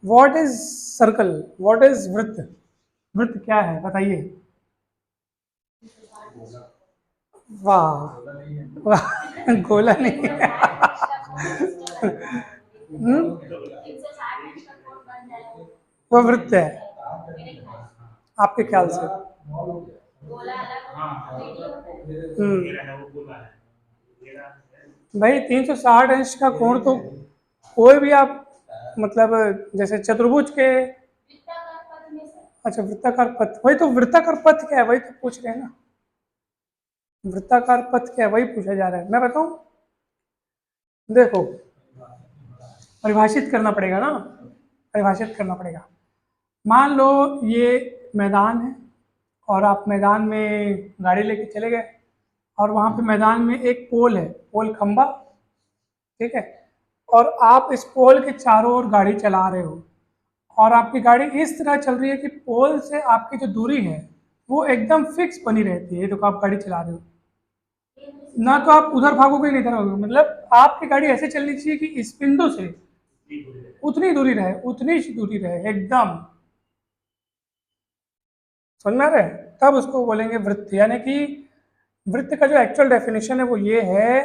What is circle, what is वृत्त, वृत्त क्या है बताइए। वाह, वाह गोला नहीं है। वो वृत्त है आपके ख्याल से। भाई 360 अंश का कोण तो कोई भी आप मतलब जैसे चतुर्भुज के। अच्छा वृत्ताकार पथ, वही तो वृत्ताकार पथ क्या है वही तो पूछ रहे हैं ना। वृत्ताकार पथ क्या है वही पूछा जा रहा है, मैं बताऊं। देखो परिभाषित करना पड़ेगा ना, परिभाषित करना पड़ेगा। मान लो ये मैदान है और आप मैदान में गाड़ी लेके चले गए और वहां पे मैदान में एक पोल है, पोल खंबा, ठीक है। और आप इस पोल के चारों ओर गाड़ी चला रहे हो और आपकी गाड़ी इस तरह चल रही है कि पोल से आपकी जो दूरी है वो एकदम फिक्स बनी रहती है। देखो आप गाड़ी चला रहे हो ना, तो आप उधर भागोगे नहीं इधर भागोगे, मतलब आपकी गाड़ी ऐसे चलनी चाहिए कि इस बिंदु से उतनी दूरी रहे, उतनी ही दूरी रहे एकदम। समझ में आ रहा है, तब उसको बोलेंगे वृत्त। यानी कि वृत्त का जो एक्चुअल डेफिनेशन है वो ये है,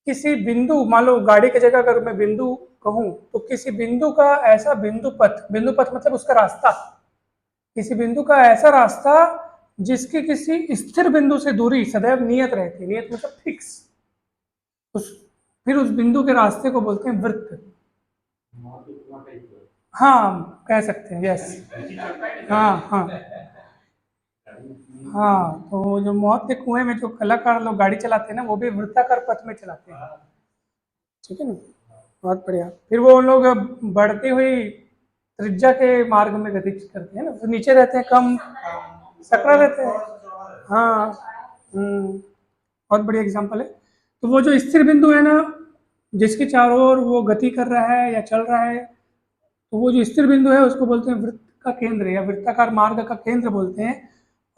किसी बिंदु, मान लो गाड़ी की जगह अगर मैं बिंदु कहूं तो किसी बिंदु का ऐसा बिंदु पथ, बिंदु पथ मतलब उसका रास्ता, किसी बिंदु का ऐसा रास्ता जिसकी किसी स्थिर बिंदु से दूरी सदैव नियत रहती है, नियत मतलब फिक्स। उस फिर उस बिंदु के रास्ते को बोलते हैं वृत्त। हाँ कह सकते हैं, यस। हाँ हाँ हाँ, तो वो जो मौत के कुएं में जो कलाकार लोग गाड़ी चलाते हैं ना वो भी वृत्ताकार पथ में चलाते हैं, ठीक है ना। बहुत बढ़िया। फिर वो उन लोग बढ़ती हुई त्रिज्या के मार्ग में गति करते हैं ना, तो नीचे रहते हैं कम सकड़ा रहते हैं। हाँ बहुत बढ़िया एग्जाम्पल है। तो वो जो स्थिर बिंदु है ना जिसके चारों ओर वो गति कर रहा है या चल रहा है, तो वो जो स्थिर बिंदु है उसको बोलते हैं वृत्त का केंद्र या वृत्ताकार मार्ग का केंद्र बोलते हैं।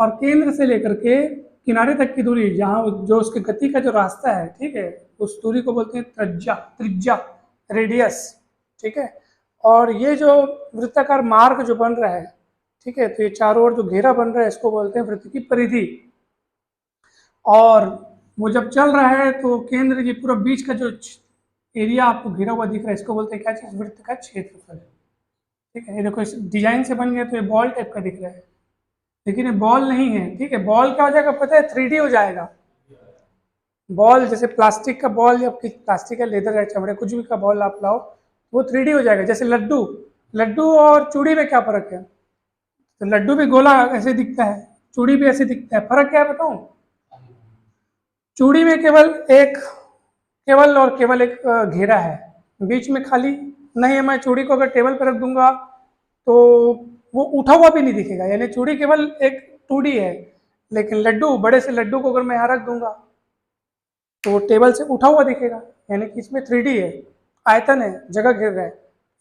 और केंद्र से लेकर के किनारे तक की दूरी, जहाँ जो उसके गति का जो रास्ता है, ठीक है, उस दूरी को बोलते हैं त्रिज्या, त्रिज्या, रेडियस, ठीक है। और ये जो वृत्ताकार मार्ग जो बन रहा है, ठीक है, तो ये चारों ओर जो घेरा बन रहा है इसको बोलते हैं वृत्त की परिधि। और वो जब चल रहा है तो केंद्र ये पूरा बीच का जो एरिया आपको घिरा हुआ दिख रहा है इसको बोलते हैं क्या चीज, वृत्त का क्षेत्रफल। ठीक है, ये देखो इस डिजाइन से बन गया तो ये बॉल टाइप का दिख रहा है, लेकिन ये बॉल नहीं है, ठीक है। बॉल क्या हो जाएगा पता है, 3D हो जाएगा। बॉल जैसे प्लास्टिक का बॉल या प्लास्टिक का लेदर है, चमड़े कुछ भी का बॉल आप लाओ वो 3D हो जाएगा। जैसे लड्डू, लड्डू और चूड़ी में क्या फर्क है, तो लड्डू भी गोला ऐसे दिखता है, चूड़ी भी ऐसे दिखता है, फर्क क्या है बताऊं। चूड़ी में केवल एक, केवल और केवल एक घेरा है, बीच में खाली नहीं है। मैं चूड़ी को अगर टेबल पर रख दूंगा तो वो उठा हुआ भी नहीं दिखेगा, यानी चूड़ी केवल एक 2D है। लेकिन लड्डू, बड़े से लड्डू को अगर मैं यहाँ रख दूंगा तो वो टेबल से उठा हुआ दिखेगा, यानी कि इसमें 3D है, आयतन है, जगह घेर रहा है,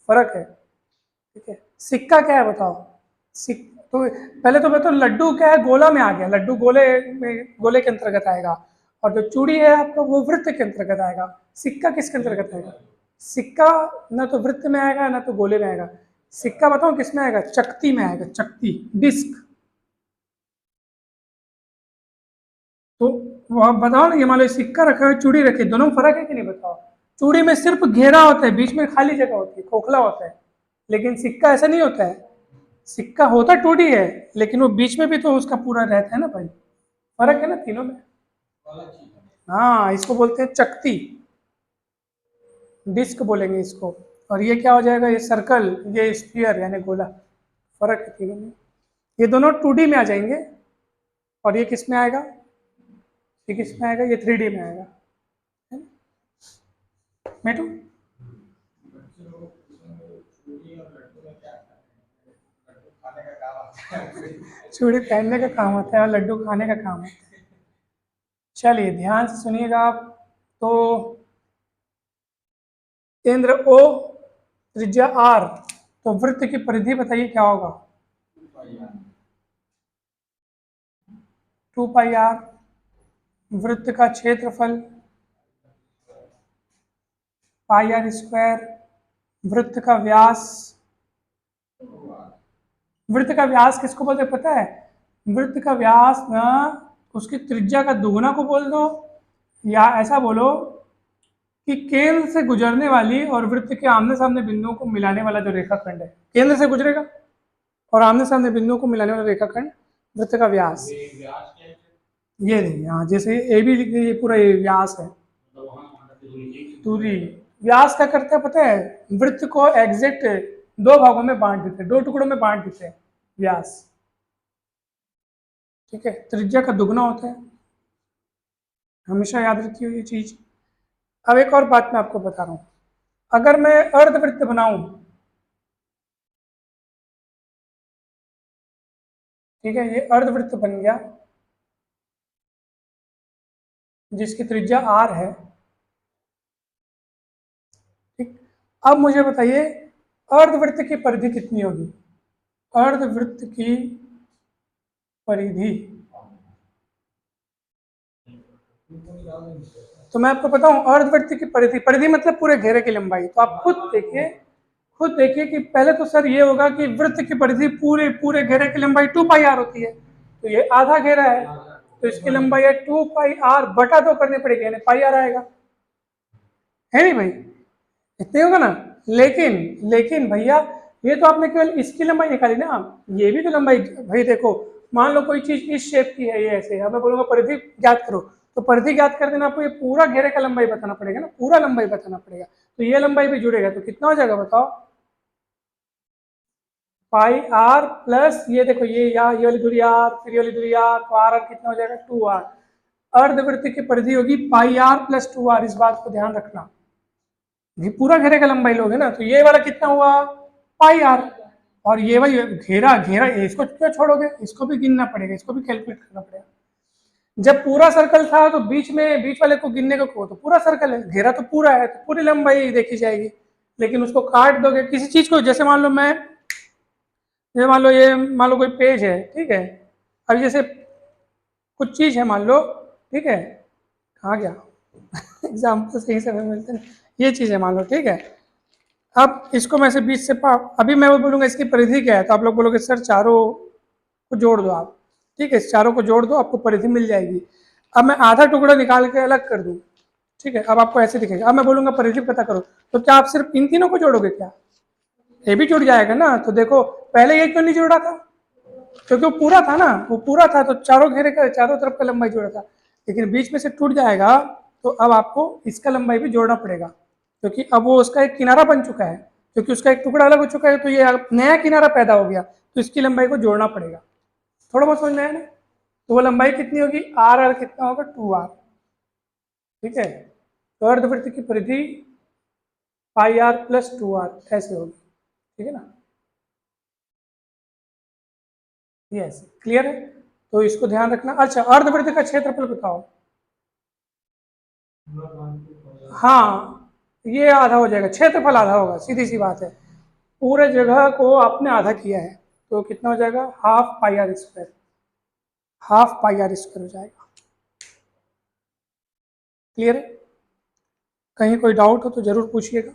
फर्क है, ठीक है। सिक्का क्या है बताओ, तो पहले तो बताओ लड्डू क्या है, गोला में आ गया, लड्डू गोले में, गोले के अंतर्गत आएगा। और जो चूड़ी है आपका वो वृत्त के अंतर्गत आएगा। सिक्का किसके अंतर्गत आएगा, सिक्का ना तो वृत्त में आएगा ना तो गोले में आएगा। सिक्का बताओ किस में आएगा, चकती में आएगा, चकती, डिस्क। तो वह बताओ ना, ये मान लो सिक्का रखा है, चूड़ी रखी है, दोनों में फर्क है कि नहीं बताओ। चूड़ी में सिर्फ घेरा होता है, बीच में खाली जगह होती है, खोखला होता है, लेकिन सिक्का ऐसा नहीं होता है। सिक्का होता 2D है लेकिन वो बीच में भी तो उसका पूरा रहता है ना भाई, फर्क है ना तीनों में। हाँ इसको बोलते हैं चकती, डिस्क बोलेंगे इसको। और ये क्या हो जाएगा, ये सर्कल, ये स्फीयर यानी गोला, फर्क है तीनों में। ये दोनों 2D में आ जाएंगे और ये किस में आएगा, ये किस में आएगा, ये 3D में आएगा, है ना मेटू। चूड़ी पहनने का काम होता है और लड्डू खाने का काम होता है। चलिए ध्यान से सुनिएगा आप। तो केंद्र O, त्रिज्या R, तो वृत्त की परिधि बताइए क्या होगा, 2πr। वृत्त का क्षेत्रफल πr²। वृत्त का व्यास, वृत्त का व्यास किसको बोलते हैं पता है? वृत्त का व्यास ना उसकी त्रिज्या का दुगुना को बोल दो, या ऐसा बोलो कि केंद्र से गुजरने वाली और वृत्त के आमने सामने बिंदुओं को मिलाने वाला जो रेखाखंड है, केंद्र से गुजरेगा और आमने सामने बिंदुओं को मिलाने वाला रेखाखंड वृत्त का व्यास। ये नहीं, हाँ जैसे ए बी लिख दीजिए, ये पूरा ये व्यास है। दूरी, व्यास क्या करता है पता है? वृत्त को एग्जैक्ट दो भागों में बांट देते हैं, दो टुकड़ों में बांट देते हैं व्यास। ठीक है, त्रिज्या का दुगना होता है, हमेशा याद रखिए ये चीज। अब एक और बात मैं आपको बता रहा हूं, अगर मैं अर्धवृत्त बनाऊं, ठीक है, ये अर्धवृत्त बन गया जिसकी त्रिज्या r है। ठीक, अब मुझे बताइए अर्धवृत्त की परिधि कितनी होगी? अर्धवृत्त की परिधि, तो मैं आपको बताऊं अर्धवृत्त की परिधि, परिधि मतलब पूरे घेरे की लंबाई। तो आप खुद देखिए, खुद देखिए कि पहले तो सर ये होगा कि वृत्त की परिधि पूरे पूरे घेरे की लंबाई 2 पाई आर होती है, तो ये आधा घेरा है, तो इसकी लंबाई है 2 पाई आर बटा 2 करनी पड़ेगी, यानी पाई आर आएगा, है नहीं भाई? इतने होगा ना। लेकिन लेकिन भैया ये तो आपने केवल इसकी लंबाई निकाली ना, ये भी तो लंबाई, भाई देखो मान लो कोई चीज इस शेप की है, ये ऐसे, अब मैं बोलूंगा परिधि ज्ञात करो, तो परिधि ज्ञात कर देना, आपको ये पूरा घेरे का लंबाई बताना पड़ेगा ना, पूरा लंबाई बताना पड़ेगा, तो ये लंबाई भी जुड़ेगा, तो कितना हो जाएगा बताओ? पाई आर प्लस ये देखो ये वाली दूरी आर, फिर ये वाली दूरी आर, तो आर आर कितना हो जाएगा? 2r। अर्धवृत्त की परिधि होगी पाई आर प्लस 2r, इस बात को ध्यान रखना। ये पूरा घेरे का लंबाई लोगे ना, तो ये वाला कितना हुआ? पाई आर, और ये भाई घेरा घेरा इसको क्यों छोड़ोगे? इसको भी गिनना पड़ेगा, इसको भी कैलकुलेट करना पड़ेगा। जब पूरा सर्कल था तो बीच में बीच वाले को गिनने को कहो, तो पूरा सर्कल है, घेरा तो पूरा है, तो पूरी लंबाई देखी जाएगी। लेकिन उसको काट दोगे किसी चीज को, जैसे मान लो मैं, ये मान लो कोई पेज है, ठीक है, अब जैसे कुछ चीज है मान लो, ठीक है, कहाँ गया एग्जाम्पल सही से मिलते हैं, ये चीज है मान लो, ठीक है, अब इसको मैं से बीच से अभी मैं वो बोलूंगा इसकी परिधि क्या है, तो आप लोग बोलोगे सर चारों को जोड़ दो आप, ठीक है, इस चारों को जोड़ दो आपको परिधि मिल जाएगी। अब मैं आधा टुकड़ा निकाल के अलग कर दूं, ठीक है, अब आपको ऐसे दिखेगा, अब मैं बोलूंगा परिधि पता करो, तो क्या आप सिर्फ इन तीनों को जोड़ोगे? क्या ये भी जुड़ जाएगा ना? तो देखो पहले ये क्यों नहीं जुड़ा था? क्योंकि वो पूरा था ना, वो पूरा था, तो चारों घेरे का चारों तरफ का लंबाई जोड़ा था, लेकिन बीच में से टूट जाएगा, तो अब आपको इसका लंबाई भी जोड़ना पड़ेगा, क्योंकि अब वो उसका एक किनारा बन चुका है, क्योंकि उसका एक टुकड़ा अलग हो चुका है, तो ये नया किनारा पैदा हो गया, तो इसकी लंबाई को जोड़ना पड़ेगा। थोड़ा बहुत समझ में आया ना? तो वो लंबाई कितनी होगी? आर आर कितना होगा? 2r। ठीक है, तो अर्धवृत्त की परिधि पाई आर प्लस 2r ऐसे होगी, ठीक है ना? यस, क्लियर है? तो इसको ध्यान रखना। अच्छा, अर्धवृत्त का क्षेत्रफल बताओ। हाँ, ये आधा हो जाएगा, क्षेत्रफल आधा होगा, सीधी सी बात है, पूरे जगह को आपने आधा किया है, तो कितना हो जाएगा? Half pi r square, half pi r square हो जाएगा। क्लियर है? कहीं कोई डाउट हो तो जरूर पूछिएगा।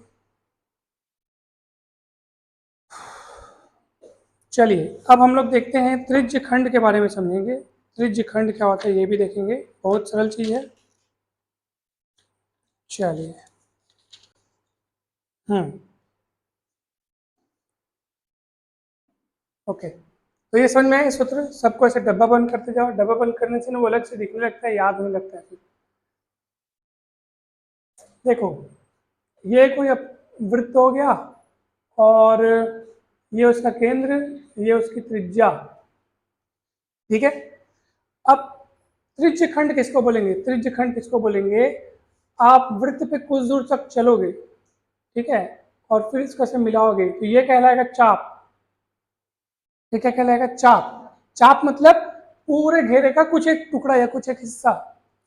चलिए अब हम लोग देखते हैं त्रिज्य खंड के बारे में समझेंगे। त्रिज्य खंड क्या होता है ये भी देखेंगे, बहुत सरल चीज है। चलिए, ओके, तो ये समझ में आया सूत्र? सबको ऐसे डब्बा बंद करते जाओ, डब्बा बंद करने से ना वो अलग से दिखने लगता है, याद होने लगता है फिर। देखो ये कोई वृत्त हो गया, और ये उसका केंद्र, ये उसकी त्रिज्या, ठीक है। अब त्रिज्य खंड किसको बोलेंगे? त्रिज्य खंड किसको बोलेंगे? आप वृत्त पे कुछ दूर तक चलोगे, ठीक है, और फिर इसको से मिलाओगे, तो ये कहलाएगा चाप। ये क्या कहलाएगा? चाप। चाप मतलब पूरे घेरे का कुछ एक टुकड़ा या कुछ एक हिस्सा,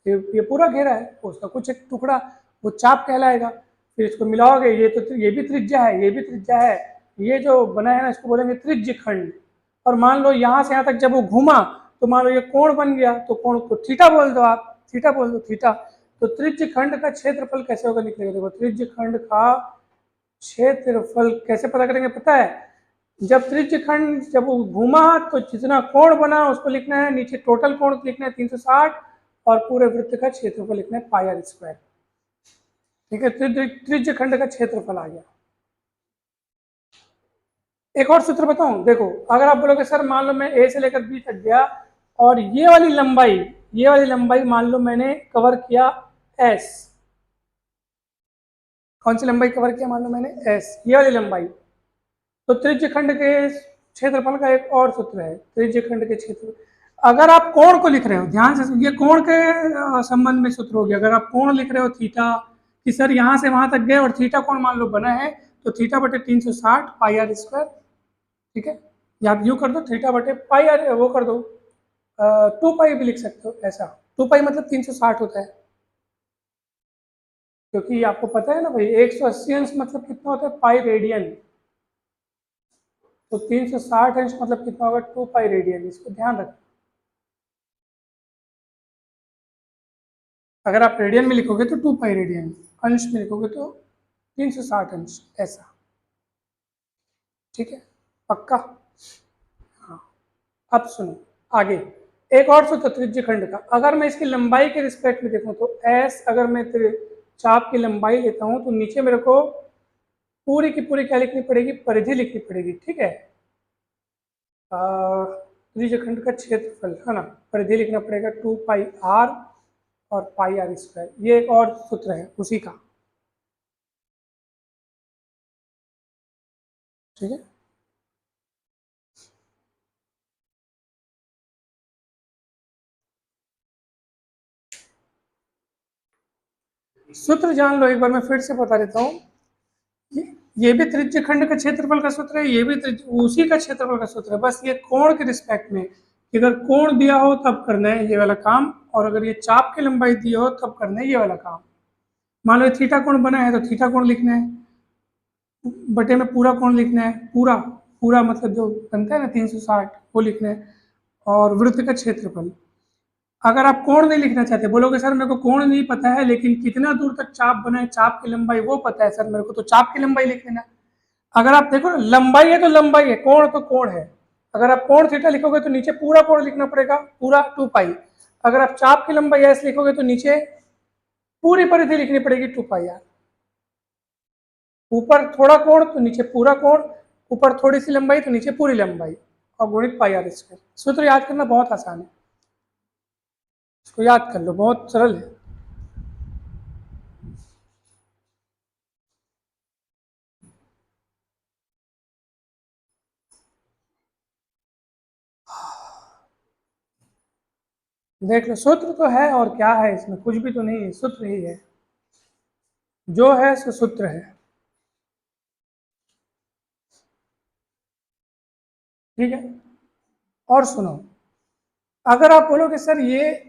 ये पूरा घेरा है, उसका कुछ एक टुकड़ा, वो चाप कहलाएगा। फिर इसको मिलाओगे, ये भी त्रिज्या है, ये भी त्रिज्या है, ये जो बना है ना इसको बोलेंगे त्रिज्य खंड। और मान लो यहाँ से यहाँ तक जब वो घूमा, तो मान लो ये कोण बन गया, तो कोण को थीटा बोल दो आप, थीटा बोल दो, थीटा। तो त्रिज्य खंड का क्षेत्रफल कैसे होगा निकलेगा? देखो त्रिज्य खंड का क्षेत्रफल कैसे पता करेंगे पता है? जब त्रिज्य खंड जब वो घूमा तो जितना कोण बना उसको लिखना है, नीचे टोटल कोण लिखना है 360 और पूरे वृत्त का क्षेत्रफल लिखना है पाई आर स्क्वायर। ठीक है, त्रिज्य खंड का क्षेत्रफल आ गया। एक और सूत्र बताऊं, देखो अगर आप बोलोगे सर मान लो मैं ए से लेकर बी तक गया और ये वाली लंबाई मान लो मैंने कवर किया एस। कौन सी लंबाई कवर किया? मान लो मैंने एस, ये वाली लंबाई। तो त्रिज्य खंड के क्षेत्रफल का एक और सूत्र है, त्रिज्य खंड के क्षेत्र। अगर आप कोण को लिख रहे हो, ध्यान से, ये कोण के संबंध में सूत्र हो गया। अगर आप कोण लिख रहे हो थीटा, कि सर यहां से वहां तक गए और थीटा कोण मान लो बना है, तो थीटा बटे 360 पाई आर स्क्वायर। ठीक है, या आप यूं कर दो, थीटा बटे पाई आर, वो कर दो 2 पाई भी लिख सकते हो ऐसा। 2 पाई मतलब 360 होता है, क्योंकि आपको पता है ना भाई 180 अंश मतलब कितना होता है? Pi radian. तो 360 अंश मतलब कितना होगा? 2 पाई रेडियन। इसको ध्यान रखना। अगर आप रेडियन में लिखोगे तो 2 पाई रेडियन, अंश में लिखोगे तो 360 अंश, ऐसा। ठीक है, पक्का? हाँ। अब सुनो आगे, एक और सूत्र त्रिज्य खंड का। अगर मैं इसकी लंबाई के रिस्पेक्ट में देखूं तो एस, अगर मैं चाप की लंबाई लेता हूं तो नीचे मेरे को पूरी की पूरी क्या लिखनी पड़ेगी? परिधि लिखनी पड़ेगी। ठीक है, त्रिज्य खंड का क्षेत्रफल है ना, परिधि लिखना पड़ेगा 2 पाई आर और पाई आर स्क्वायर। ये एक और सूत्र है उसी का। ठीक है, सूत्र जान लो एक बार, मैं फिर से बता देता हूँ। ये भी त्रिज्य खंड का क्षेत्रफल का सूत्र है, ये भी उसी का क्षेत्रफल का सूत्र है, बस ये कोण के रिस्पेक्ट में। अगर कोण दिया हो तब करना है ये वाला काम, और अगर ये चाप की लंबाई दी हो तब करना है ये वाला काम। मान लो थीटा कोण बना है तो थीटा कोण लिखना है, बटे में पूरा कोण लिखना है, पूरा पूरा मतलब जो बनता है ना 360, वो लिखना है, और वृत्त का क्षेत्रफल। अगर आप कोण नहीं लिखना चाहते, बोलोगे सर मेरे को कोण नहीं पता है लेकिन कितना दूर तक चाप बना है, चाप की लंबाई वो पता है सर मेरे को, तो चाप की लंबाई लिख लेना। अगर आप देखो ना, लंबाई है तो लंबाई है, कोण तो कोण है। अगर आप कोण थीटा लिखोगे तो नीचे पूरा कोण लिखना पड़ेगा, पूरा 2 पाई। अगर आप चाप की लंबाई एस लिखोगे तो नीचे पूरी परिधि लिखनी पड़ेगी 2 पाई आर। ऊपर थोड़ा कोण तो नीचे पूरा कोण, ऊपर थोड़ी सी लंबाई तो नीचे पूरी लंबाई, और गुणित पाई आर स्क्वायर। सूत्र याद करना बहुत आसान है, इसको याद कर लो, बहुत सरल है। देख लो, सूत्र तो है और क्या है इसमें, कुछ भी तो नहीं है, सूत्र ही है, जो है सो सूत्र है। ठीक है, और सुनो, अगर आप बोलोगे सर ये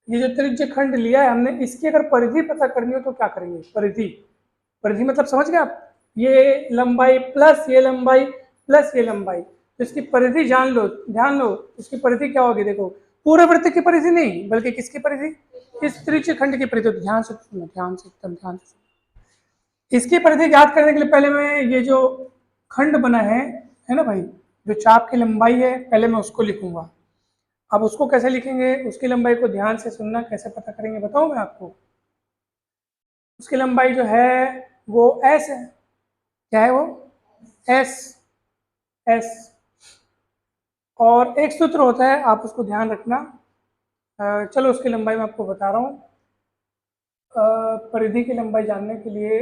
जो त्रिज्य खंड लिया है हमने, इसकी अगर परिधि पता करनी हो तो क्या करेंगे? परिधि, परिधि मतलब समझ गए आप? ये लंबाई प्लस ये लंबाई प्लस ये लंबाई, तो इसकी परिधि जान लो, ध्यान लो। इसकी परिधि क्या होगी? देखो, पूरे वृत्त की परिधि नहीं, बल्कि किसकी परिधि? इस त्रिज्य खंड की परिधि। ध्यान से सुनो, ध्यान से, एकदम ध्यान से। इसकी परिधि ज्ञात करने के लिए पहले मैं ये जो खंड बना है ना भाई, जो चाप की लंबाई है, पहले मैं उसको लिखूंगा। अब उसको कैसे लिखेंगे? उसकी लंबाई को ध्यान से सुनना, कैसे पता करेंगे बताऊं मैं आपको। उसकी लंबाई जो है वो एस है। क्या है वो? S, S. और एक सूत्र होता है, आप उसको ध्यान रखना। चलो उसकी लंबाई मैं आपको बता रहा हूँ। परिधि की लंबाई जानने के लिए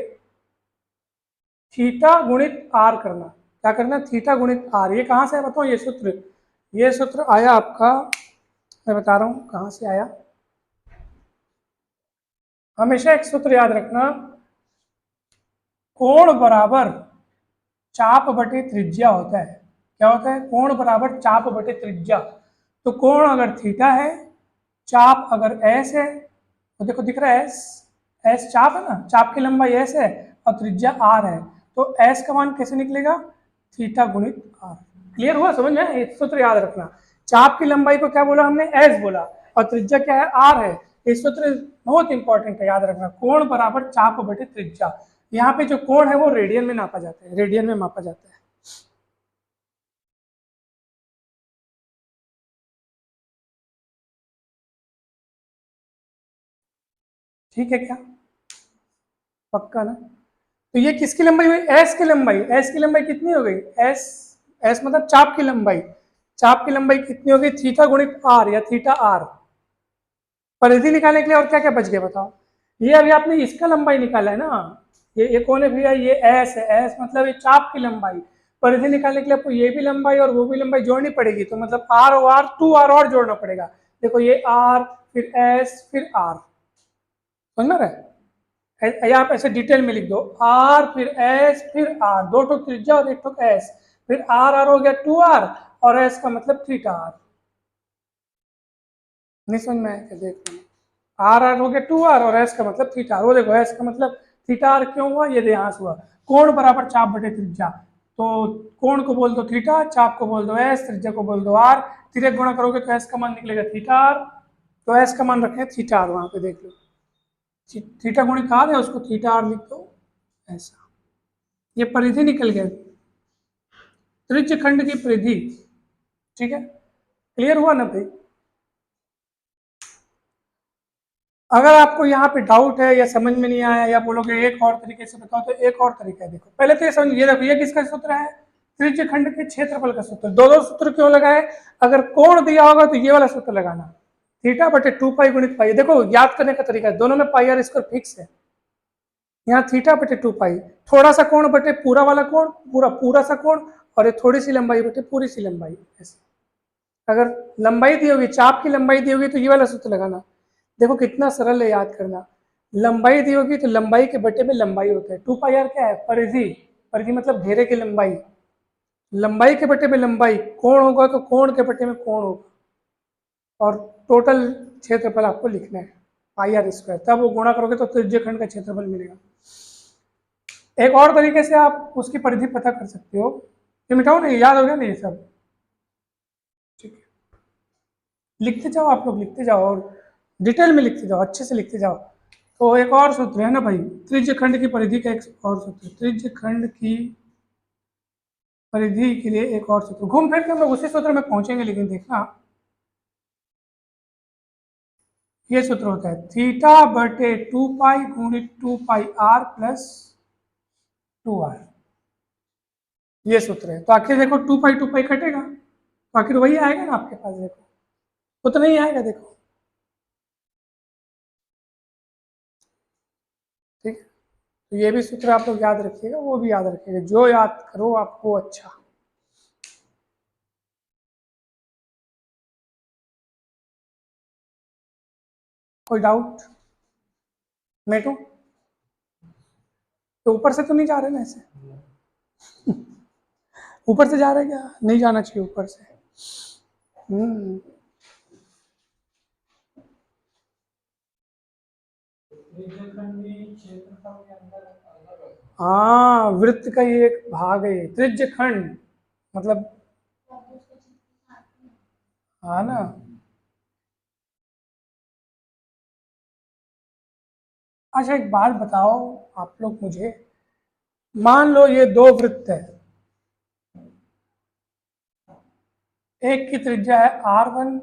थीटा गुणित आर करना। क्या करना? थीटा गुणित आर। ये कहाँ से है बताओ? ये सूत्र आया आपका, मैं बता रहा हूँ कहाँ से आया। हमेशा एक सूत्र याद रखना, कोण बराबर चाप बटे त्रिज्या होता है। क्या होता है? कोण बराबर चाप बटे त्रिज्या। तो कोण अगर थीटा है, चाप अगर एस है, तो देखो दिख रहा है एस, एस चाप है ना, चाप की लंबाई एस है और त्रिज्या आर है, तो एस का मान कैसे निकलेगा? थीटा गुणित आर। क्लियर हुआ? समझ में? ये सूत्र याद रखना। चाप की लंबाई को क्या बोला हमने? एस बोला, और त्रिज्या क्या है? आर है। ये सूत्र बहुत इंपॉर्टेंट है, याद रखना। कोण बराबर चाप बटे त्रिज्या। यहाँ पे जो कोण है वो रेडियन में नापा जाता है, रेडियन में मापा जाता है। ठीक है क्या, पक्का ना? तो ये किसकी लंबाई हुई, एस की लंबाई। एस की लंबाई कितनी हो गई, एस, एस मतलब चाप की लंबाई। चाप की लंबाई कितनी होगी, थीटा गुणित आर या थीटा आर। परिधि निकालने के लिए और क्या क्या बच गया बताओ। ये अभी आपने इसका लंबाई निकाला है ना, ये कौन है भैया, ये एस है। एस मतलब ये चाप की लंबाई। परिधि निकालने के लिए आपको ये भी लंबाई और वो भी लंबाई जोड़नी पड़ेगी, तो मतलब आर और आर, 2r और जोड़ना पड़ेगा। देखो ये आर फिर एस फिर आर, समझ में रहा है? आप ऐसे डिटेल में लिख दो, आर फिर एस फिर आर, दो ठो त्रिज्या और एक ठो एस, फिर आर आर हो गया 2r और एस का मतलब थीटा आर। नहीं समझ में आया क्या, देख लो, आर आर हो गया 2r और एस का मतलब थीटा आर। वो देखो एस का मतलब थीटा आर क्यों हुआ, ये यहाँ से हुआ, कोण बराबर चाप बटे त्रिज्या। तो कोण को बोल दो थीटा, चाप को बोल दो एस, त्रिज्या को बोल दो आर। तिरक गुणा करोगे तो एस का मान निकलेगा थीटा आर, तो एस का मान रखें थीटा आर, वहां पे देख लो थीटा गुणित आर है, उसको थीटा आर लिख दो ऐसा। ये परिधि निकल गया, त्रिज्य खंड की परिधि। ठीक है, क्लियर हुआ ना भाई? अगर आपको यहाँ पे डाउट है या समझ में नहीं आया या बोलोगे एक और तरीके से बताओ, तो एक और तरीका है। देखो पहले तो ये समझ, ये देखो ये किसका सूत्र है, त्रिज्य खंड के क्षेत्रफल का सूत्र। दो दो सूत्र क्यों लगाए, अगर कोण दिया होगा तो ये वाला सूत्र लगाना, थीटा बटे 2 पाई गुणित पाई। देखो याद करने का तरीका है, दोनों में पाई आर स्क्वायर फिक्स है। यहाँ थीटा बटे 2 पाई, थोड़ा सा कोण बटे पूरा वाला कोण, पूरा पूरा सा कोण, और ये थोड़ी सी लंबाई बटे पूरी सी लंबाई, ऐसे। अगर लंबाई दी होगी, चाप की लंबाई दी होगी, तो ये वाला सूत्र लगाना। देखो कितना सरल है याद करना। लंबाई दी होगी तो लंबाई के बटे में लंबाई होता है, 2 पाई आर क्या है, परिधि। परिधि मतलब घेरे की लंबाई, लंबाई के बटे में लंबाई। कोण होगा तो कोण के बटे में कोण होगा, और टोटल क्षेत्रफल आपको लिखना है पाई आर स्क्वायर, तब वो गुणा करोगे तो त्रिज्य खंड का क्षेत्रफल मिलेगा। एक और तरीके से आप उसकी परिधि पता कर सकते हो, ये मिटाओ नहीं, याद हो गया ना ये सब? ठीक है, लिखते जाओ आप लोग, लिखते जाओ और डिटेल में लिखते जाओ, अच्छे से लिखते जाओ। तो एक और सूत्र है ना भाई, त्रिज्य खंड की परिधि का एक और सूत्र, त्रिज्य खंड की परिधि के लिए एक और सूत्र। घूम फिर के हम लोग उसी सूत्र में पहुंचेंगे, लेकिन देखना ये सूत्र होता है थीटा बटे 2 पाई गुणित 2 पाई आर प्लस 2r। ये सूत्र है। तो आखिर देखो 2 पाई कटेगा, तो आखिर वही आएगा ना आपके पास, देखो उतना ही आएगा, देखो ठीक है। तो ये भी सूत्र आप लोग याद रखिएगा, वो भी याद रखिएगा, जो याद करो आपको अच्छा। कोई डाउट मेटू? तो ऊपर से तो नहीं जा रहे ना ऐसे? ऊपर से जा रहे क्या, नहीं जाना चाहिए ऊपर से। हम्म, हाँ वृत्त का ही एक भाग है त्रिज्य खंड, मतलब हाँ ना। अच्छा एक बात बताओ आप लोग मुझे, मान लो ये दो वृत्त है, एक की त्रिज्या है r1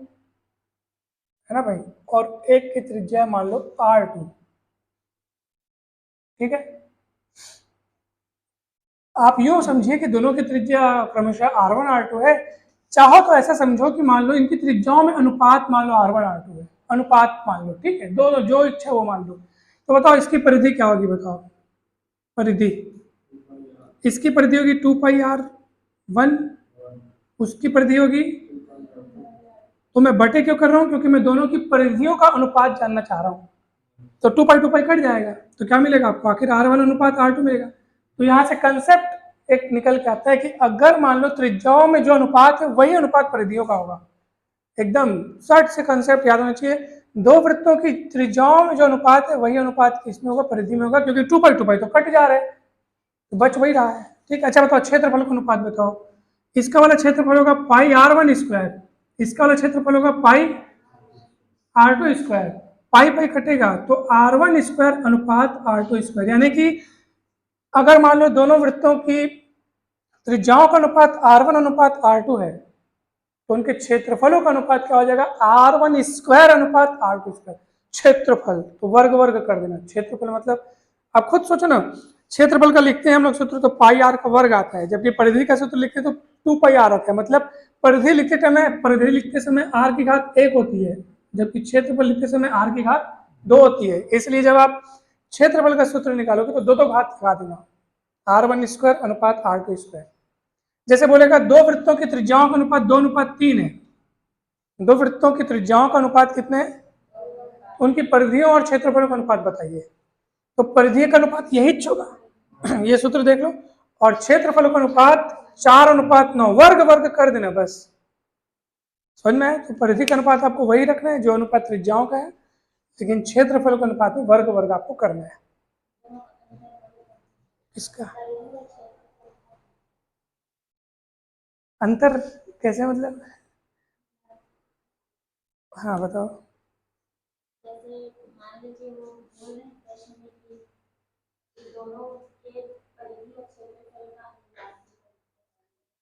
है ना भाई, और एक की त्रिज्या है मान लो r2। ठीक है, आप यूं समझिए कि दोनों की त्रिज्या क्रमशः r1 r2 है। चाहो तो ऐसा समझो कि मान लो इनकी त्रिज्याओं में अनुपात मान लो r1 r2 है, अनुपात मान लो, ठीक है, दोनों जो इच्छा वो मान लो। तो बताओ इसकी परिधि क्या होगी, बताओ परिधि। इसकी परिधि होगी 2 पाई r1, उसकी परिधि होगी, तो मैं बटे क्यों कर रहा हूँ, क्योंकि मैं दोनों की परिधियों का अनुपात जानना चाह रहा हूँ। तो 2 पाई कट जाएगा, तो क्या मिलेगा आपको, आखिर r1 अनुपात r2 मिलेगा। तो यहाँ से कंसेप्ट एक निकल के आता है कि अगर मान लो त्रिज्याओं में जो अनुपात है वही अनुपात परिधियों का होगा, एकदम सट से कंसेप्ट याद होना चाहिए। दो वृत्तों की त्रिज्याओं में जो अनुपात है वही अनुपात किसमें होगा, परिधि में होगा, क्योंकि 2 पाई तो कट जा रहे हैं, तो बच वही रहा है। ठीक है, अच्छा बताओ क्षेत्रफल का अनुपात बताओ। इसका वाला क्षेत्रफल होगा पाई r1 स्क्वायर, इसका वाला क्षेत्रफल होगा पाई r2 स्क्वायर। पाई पाई कटेगा तो r1 स्क्वायर अनुपात r2 स्क्वायर, यानी कि अगर मान लो दोनों वृत्तों की त्रिज्याओं का अनुपात R1 अनुपात R2 है, तो उनके क्षेत्रफलों का अनुपात क्या हो जाएगा, R1 स्क्वायर अनुपात R2 स्क्वायर। क्षेत्रफल तो वर्ग वर्ग कर देना, क्षेत्रफल मतलब आप खुद सोचो ना, क्षेत्रफल का लिखते हैं हम लोग सूत्र तो पाई आर का वर्ग आता है, जबकि परिधि का सूत्र लिखते हैं तो 2 पाई आर आता है। मतलब परिधि लिखते समय आर की घात 1 होती है, जबकि क्षेत्रफल लिखते समय आर की घात 2 होती है। इसलिए जब आप क्षेत्रफल का सूत्र निकालोगे तो दो घात लगा देना, R1 स्क्वायर अनुपात R2 स्क्वायर। जैसे बोलेगा दो वृत्तों की त्रिज्याओं का अनुपात 2:3 है, दो वृत्तों की त्रिज्याओं का अनुपात कितने हैं, उनकी परिधियों और क्षेत्रफलों का अनुपात बताइए। तो परिधि का अनुपात यही होगा, ये सूत्र देख लो, और क्षेत्रफलों का अनुपात 4:9, वर्ग वर्ग कर देना बस। समझ में आए? तो परिधि का अनुपात आपको वही रखना है जो अनुपात त्रिज्याओं का है, लेकिन क्षेत्रफल का अनुपात में वर्ग वर्ग आपको करना है। इसका अंतर कैसे, मतलब? हाँ बताओ।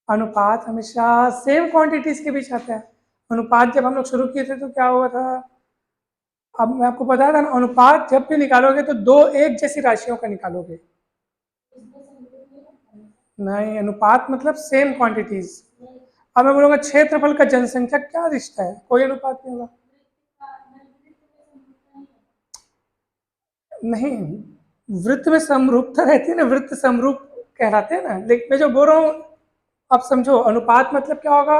अनुपात हमेशा सेम क्वांटिटीज के बीच आता है। अनुपात जब हम लोग शुरू किए थे तो क्या हुआ था, अब मैं आपको बता था ना, अनुपात जब भी निकालोगे तो दो एक जैसी राशियों का निकालोगे। नहीं, अनुपात मतलब सेम क्वांटिटीज। अब मैं बोलूंगा क्षेत्रफल का जनसंख्या क्या रिश्ता है, कोई अनुपात नहीं होगा। नहीं, वृत्त में समरूपता रहती है ना, वृत्त समरूप कहलाते हैं ना। लेकिन मैं जो बोल रहा हूँ आप समझो, अनुपात मतलब क्या होगा,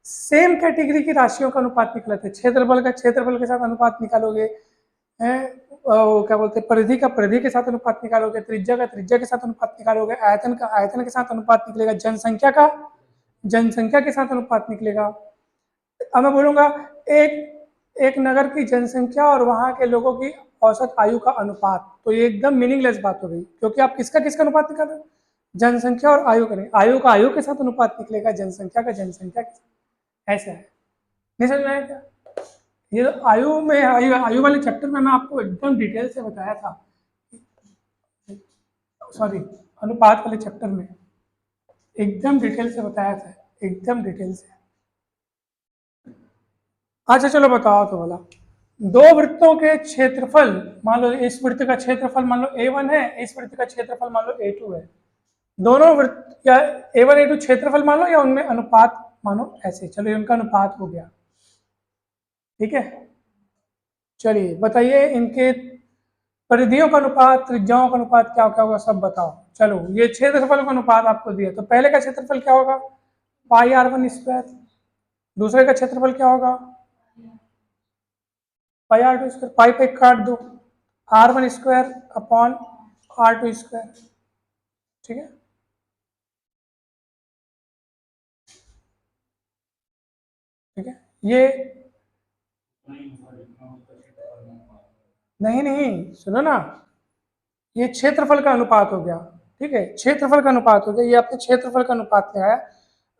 सेम कैटेगरी की राशियों का अनुपात निकलते हैं। क्षेत्रफल का क्षेत्रफल के साथ अनुपात निकालोगे, क्या बोलते हैं, परिधि का परिधि के साथ अनुपात निकालोगे, त्रिज्या का त्रिज्या के साथ अनुपात निकालोगे, आयतन का आयतन के साथ अनुपात निकलेगा, जनसंख्या का जनसंख्या के साथ अनुपात निकलेगा। अब मैं बोलूंगा एक एक नगर की जनसंख्या और वहां के लोगों की औसत आयु का अनुपात, तो ये एकदम मीनिंगलेस बात हो गई, क्योंकि आप किसका किसका अनुपात निकाल रहे हो, जनसंख्या और आयु का नहीं। आयु का आयु के साथ अनुपात निकलेगा, जनसंख्या का जनसंख्या के साथ। ऐसा है, नहीं समझ में आया क्या? ये तो आयु वाले चैप्टर में मैं आपको एकदम डिटेल से बताया था, सॉरी, अनुपात वाले चैप्टर में एकदम डिटेल से बताया था, एकदम डिटेल से। अच्छा चलो बताओ तो बोला, दो वृत्तों के क्षेत्रफल, मान लो इस वृत्त का क्षेत्रफल मान लो A1 है, इस वृत्त का क्षेत्रफल मान लो A2 है। दोनों वृत्त या A1 A2 क्षेत्रफल मान लो या उनमें अनुपात मानो, ऐसे चलो उनका अनुपात हो गया, ठीक है। चलिए बताइए इनके परिधियों का अनुपात, त्रिज्याओं का अनुपात क्या क्या होगा, सब बताओ। चलो ये क्षेत्रफल का अनुपात आपको दिया, तो पहले का क्षेत्रफल क्या होगा, पाई R1 स्क्वायर। दूसरे का क्षेत्रफल क्या होगा, पाई R2 स्क्वायर। पाई पे काट दो, R1 square upon R2 square, ठीक है। ठीक है, ये नहीं सुनो ना, ये क्षेत्रफल का अनुपात हो गया, ठीक है, क्षेत्रफल का अनुपात हो गया, ये आपने क्षेत्रफल का अनुपात लगाया।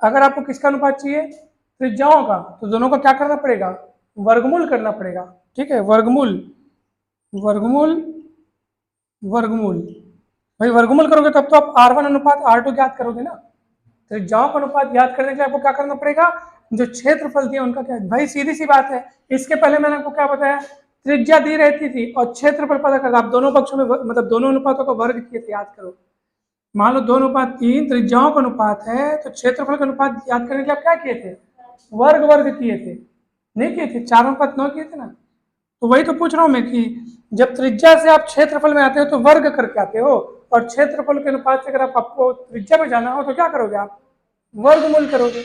अगर आपको किसका अनुपात चाहिए, त्रिज्याओं का, तो दोनों को क्या करना पड़ेगा, वर्गमूल करना पड़ेगा, ठीक है, वर्गमूल वर्गमूल वर्गमूल। भाई वर्गमूल करोगे तब तो आप R1 अनुपात R2 ज्ञात करोगे ना। त्रिज्याओं का अनुपात ज्ञात करने के लिए आपको क्या करना पड़ेगा, जो क्षेत्रफल दिया उनका क्या, भाई सीधी सी बात है। इसके पहले मैंने आपको क्या बताया, त्रिज्या दी रहती थी और क्षेत्रफल पता करता, आप दोनों पक्षों में मतलब दोनों अनुपातों का वर्ग किए थे, याद करो। मान लो 2:3 त्रिज्याओं का अनुपात है, तो क्षेत्रफल का अनुपात याद करने के लिए आप क्या किए थे, वर्ग वर्ग किए थे, नहीं किए थे, 4:9 किए थे ना। तो वही तो पूछ रहा हूं मैं कि जब त्रिज्या से आप क्षेत्रफल में आते हो तो वर्ग करके आते हो, और क्षेत्रफल के अनुपात से अगर आपको त्रिज्या में जाना हो तो क्या करोगे, आप वर्गमूल करोगे।